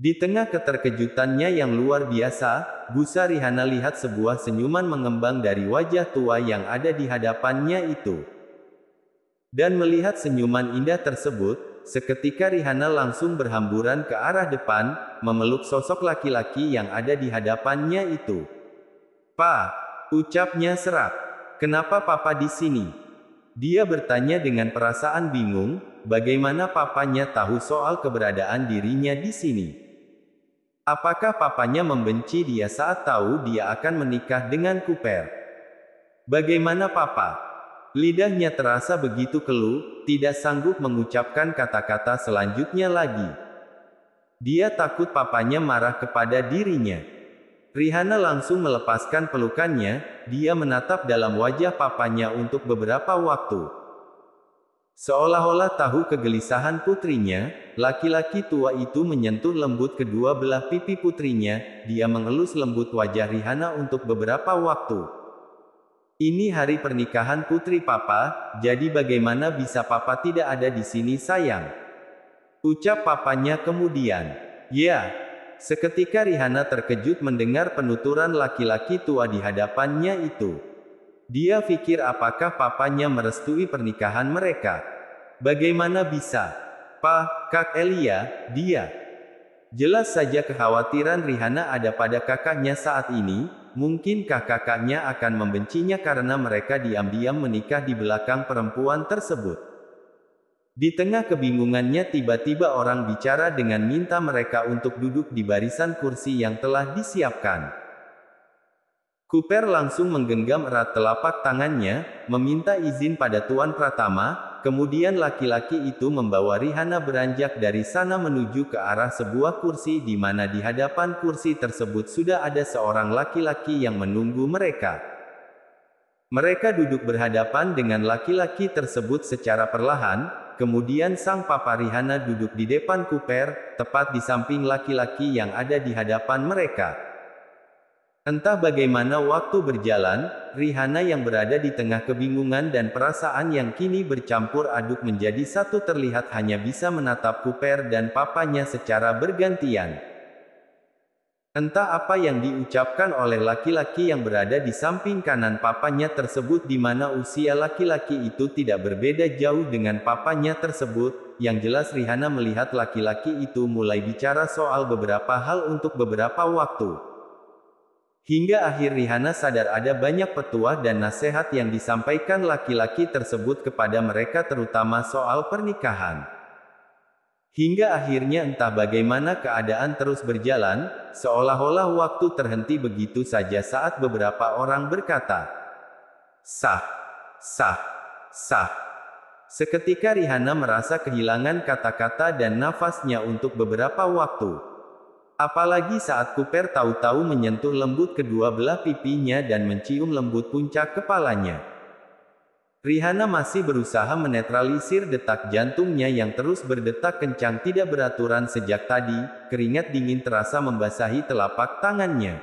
Di tengah keterkejutannya yang luar biasa, busa Rihanna lihat sebuah senyuman mengembang dari wajah tua yang ada di hadapannya itu. Dan melihat senyuman indah tersebut, seketika Rihanna langsung berhamburan ke arah depan, memeluk sosok laki-laki yang ada di hadapannya itu. "Pa," ucapnya serak. "Kenapa papa di sini?" Dia bertanya dengan perasaan bingung, bagaimana papanya tahu soal keberadaan dirinya di sini. Apakah papanya membenci dia saat tahu dia akan menikah dengan Cooper? Bagaimana papa? Lidahnya terasa begitu keluh, tidak sanggup mengucapkan kata-kata selanjutnya lagi. Dia takut papanya marah kepada dirinya. Rihanna langsung melepaskan pelukannya, dia menatap dalam wajah papanya untuk beberapa waktu. Seolah-olah tahu kegelisahan putrinya, laki-laki tua itu menyentuh lembut kedua belah pipi putrinya, dia mengelus lembut wajah Rihanna untuk beberapa waktu. "Ini hari pernikahan putri papa, jadi bagaimana bisa papa tidak ada di sini sayang?" ucap papanya kemudian. "Ya." Seketika Rihanna terkejut mendengar penuturan laki-laki tua di hadapannya itu. Dia pikir apakah papanya merestui pernikahan mereka. Bagaimana bisa? "Pa, Kak Elia, dia." Jelas saja kekhawatiran Rihanna ada pada kakaknya saat ini, mungkinkah kakaknya akan membencinya karena mereka diam-diam menikah di belakang perempuan tersebut. Di tengah kebingungannya tiba-tiba orang bicara dengan minta mereka untuk duduk di barisan kursi yang telah disiapkan. Cooper langsung menggenggam erat telapak tangannya, meminta izin pada Tuan Pratama, kemudian laki-laki itu membawa Rihanna beranjak dari sana menuju ke arah sebuah kursi di mana di hadapan kursi tersebut sudah ada seorang laki-laki yang menunggu mereka. Mereka duduk berhadapan dengan laki-laki tersebut secara perlahan, kemudian sang papa Rihanna duduk di depan Cooper, tepat di samping laki-laki yang ada di hadapan mereka. Entah bagaimana waktu berjalan, Rihanna yang berada di tengah kebingungan dan perasaan yang kini bercampur aduk menjadi satu terlihat hanya bisa menatap Cooper dan papanya secara bergantian. Entah apa yang diucapkan oleh laki-laki yang berada di samping kanan papanya tersebut di mana usia laki-laki itu tidak berbeda jauh dengan papanya tersebut, yang jelas Rihanna melihat laki-laki itu mulai bicara soal beberapa hal untuk beberapa waktu. Hingga akhir Rihanna sadar ada banyak petuah dan nasihat yang disampaikan laki-laki tersebut kepada mereka terutama soal pernikahan. Hingga akhirnya entah bagaimana keadaan terus berjalan, seolah-olah waktu terhenti begitu saja saat beberapa orang berkata, "Sah, sah, sah." Seketika Rihanna merasa kehilangan kata-kata dan nafasnya untuk beberapa waktu. Apalagi saat Cooper tahu-tahu menyentuh lembut kedua belah pipinya dan mencium lembut puncak kepalanya. Rihanna masih berusaha menetralisir detak jantungnya yang terus berdetak kencang tidak beraturan sejak tadi, keringat dingin terasa membasahi telapak tangannya.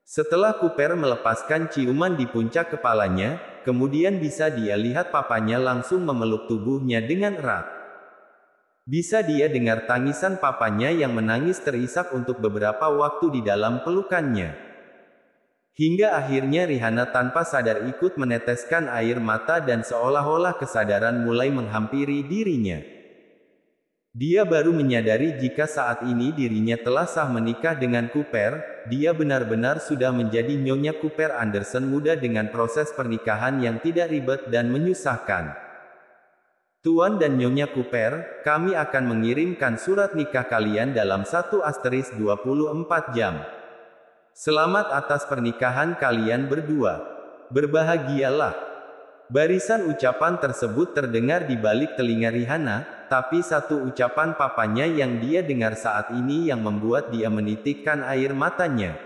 Setelah Cooper melepaskan ciuman di puncak kepalanya, kemudian bisa dia lihat papanya langsung memeluk tubuhnya dengan erat. Bisa dia dengar tangisan papanya yang menangis terisak untuk beberapa waktu di dalam pelukannya. Hingga akhirnya Rihanna tanpa sadar ikut meneteskan air mata dan seolah-olah kesadaran mulai menghampiri dirinya. Dia baru menyadari jika saat ini dirinya telah sah menikah dengan Cooper, dia benar-benar sudah menjadi Nyonya Cooper Anderson muda dengan proses pernikahan yang tidak ribet dan menyusahkan. "Tuan dan Nyonya Cooper, kami akan mengirimkan surat nikah kalian dalam 1*24 jam. Selamat atas pernikahan kalian berdua. Berbahagialah." Barisan ucapan tersebut terdengar di balik telinga Rihanna, tapi satu ucapan papanya yang dia dengar saat ini yang membuat dia menitikkan air matanya.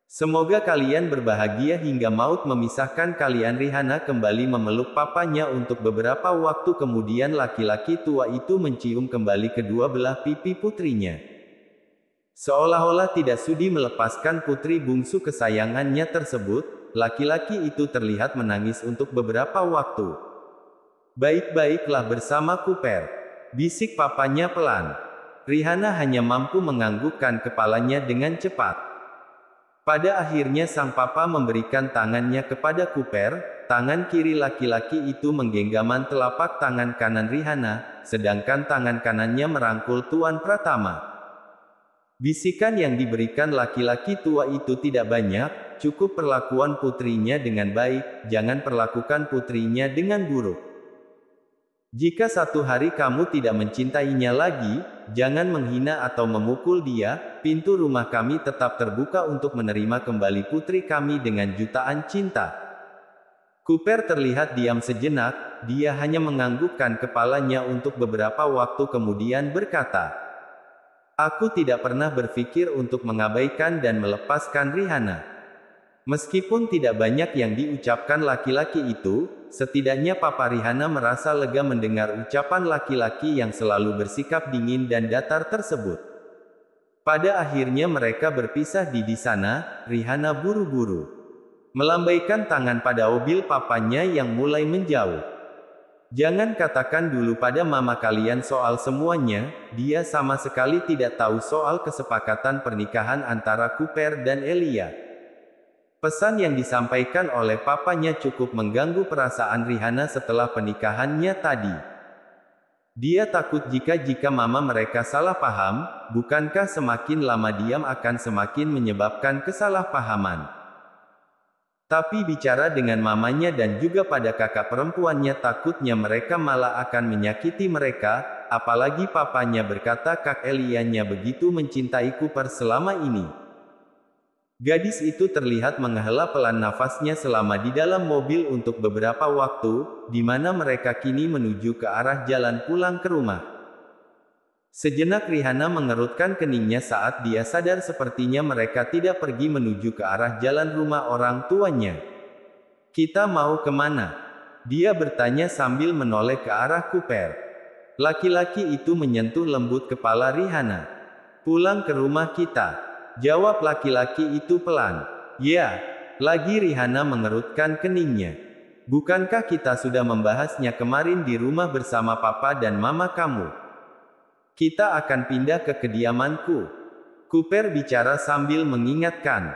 "Semoga kalian berbahagia hingga maut memisahkan kalian." Rihanna kembali memeluk papanya untuk beberapa waktu kemudian laki-laki tua itu mencium kembali kedua belah pipi putrinya. Seolah-olah tidak sudi melepaskan putri bungsu kesayangannya tersebut, laki-laki itu terlihat menangis untuk beberapa waktu. "Baik-baiklah bersama Cooper," bisik papanya pelan. Rihanna hanya mampu menganggukkan kepalanya dengan cepat. Pada akhirnya sang papa memberikan tangannya kepada Cooper, tangan kiri laki-laki itu menggenggaman telapak tangan kanan Rihanna, sedangkan tangan kanannya merangkul Tuan Pratama. Bisikan yang diberikan laki-laki tua itu tidak banyak, cukup perlakuan putrinya dengan baik, jangan perlakukan putrinya dengan buruk. Jika satu hari kamu tidak mencintainya lagi, jangan menghina atau memukul dia, pintu rumah kami tetap terbuka untuk menerima kembali putri kami dengan jutaan cinta. Cooper terlihat diam sejenak, dia hanya menganggukkan kepalanya untuk beberapa waktu kemudian berkata, "Aku tidak pernah berpikir untuk mengabaikan dan melepaskan Rihanna." Meskipun tidak banyak yang diucapkan laki-laki itu, setidaknya Papa Rihanna merasa lega mendengar ucapan laki-laki yang selalu bersikap dingin dan datar tersebut. Pada akhirnya mereka berpisah di sana, Rihanna buru-buru melambaikan tangan pada mobil papanya yang mulai menjauh. Jangan katakan dulu pada mama kalian soal semuanya, dia sama sekali tidak tahu soal kesepakatan pernikahan antara Cooper dan Elia. Pesan yang disampaikan oleh papanya cukup mengganggu perasaan Rihanna setelah pernikahannya tadi. Dia takut jika mama mereka salah paham, bukankah semakin lama diam akan semakin menyebabkan kesalahpahaman. Tapi bicara dengan mamanya dan juga pada kakak perempuannya takutnya mereka malah akan menyakiti mereka, apalagi papanya berkata Kak Elianya begitu mencintai Cooper selama ini. Gadis itu terlihat menghela pelan nafasnya selama di dalam mobil untuk beberapa waktu, di mana mereka kini menuju ke arah jalan pulang ke rumah. Sejenak Rihanna mengerutkan keningnya saat dia sadar sepertinya mereka tidak pergi menuju ke arah jalan rumah orang tuanya. "Kita mau kemana?" dia bertanya sambil menoleh ke arah Cooper. Laki-laki itu menyentuh lembut kepala Rihanna. "Pulang ke rumah kita," jawab laki-laki itu pelan. "Ya." Lagi Rihanna mengerutkan keningnya. "Bukankah kita sudah membahasnya kemarin di rumah bersama papa dan mama kamu? Kita akan pindah ke kediamanku." Cooper bicara sambil mengingatkan.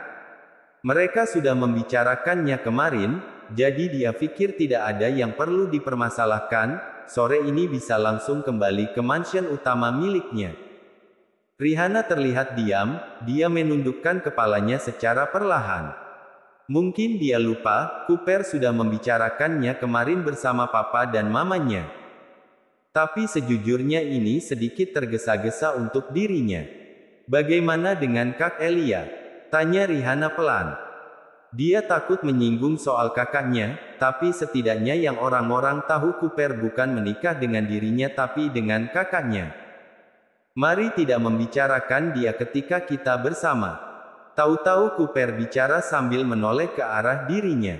Mereka sudah membicarakannya kemarin, jadi dia pikir tidak ada yang perlu dipermasalahkan, sore ini bisa langsung kembali ke mansion utama miliknya. Rihanna terlihat diam, dia menundukkan kepalanya secara perlahan. Mungkin dia lupa, Cooper sudah membicarakannya kemarin bersama papa dan mamanya. Tapi sejujurnya ini sedikit tergesa-gesa untuk dirinya. "Bagaimana dengan Kak Elia?" tanya Rihanna pelan. Dia takut menyinggung soal kakaknya, tapi setidaknya yang orang-orang tahu Cooper bukan menikah dengan dirinya tapi dengan kakaknya. "Mari tidak membicarakan dia ketika kita bersama." Tahu-tahu Cooper bicara sambil menoleh ke arah dirinya.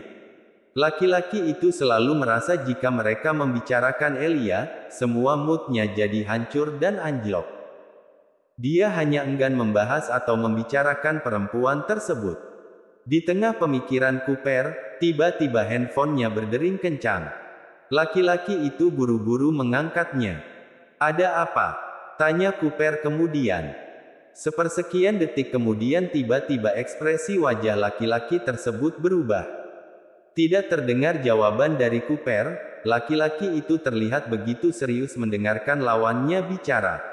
Laki-laki itu selalu merasa jika mereka membicarakan Elia, semua moodnya jadi hancur dan anjlok. Dia hanya enggan membahas atau membicarakan perempuan tersebut. Di tengah pemikiran Cooper, tiba-tiba handphonenya berdering kencang. Laki-laki itu buru-buru mengangkatnya. "Ada apa?" tanya Cooper kemudian. Sepersekian detik kemudian tiba-tiba ekspresi wajah laki-laki tersebut berubah. Tidak terdengar jawaban dari Cooper, laki-laki itu terlihat begitu serius mendengarkan lawannya bicara.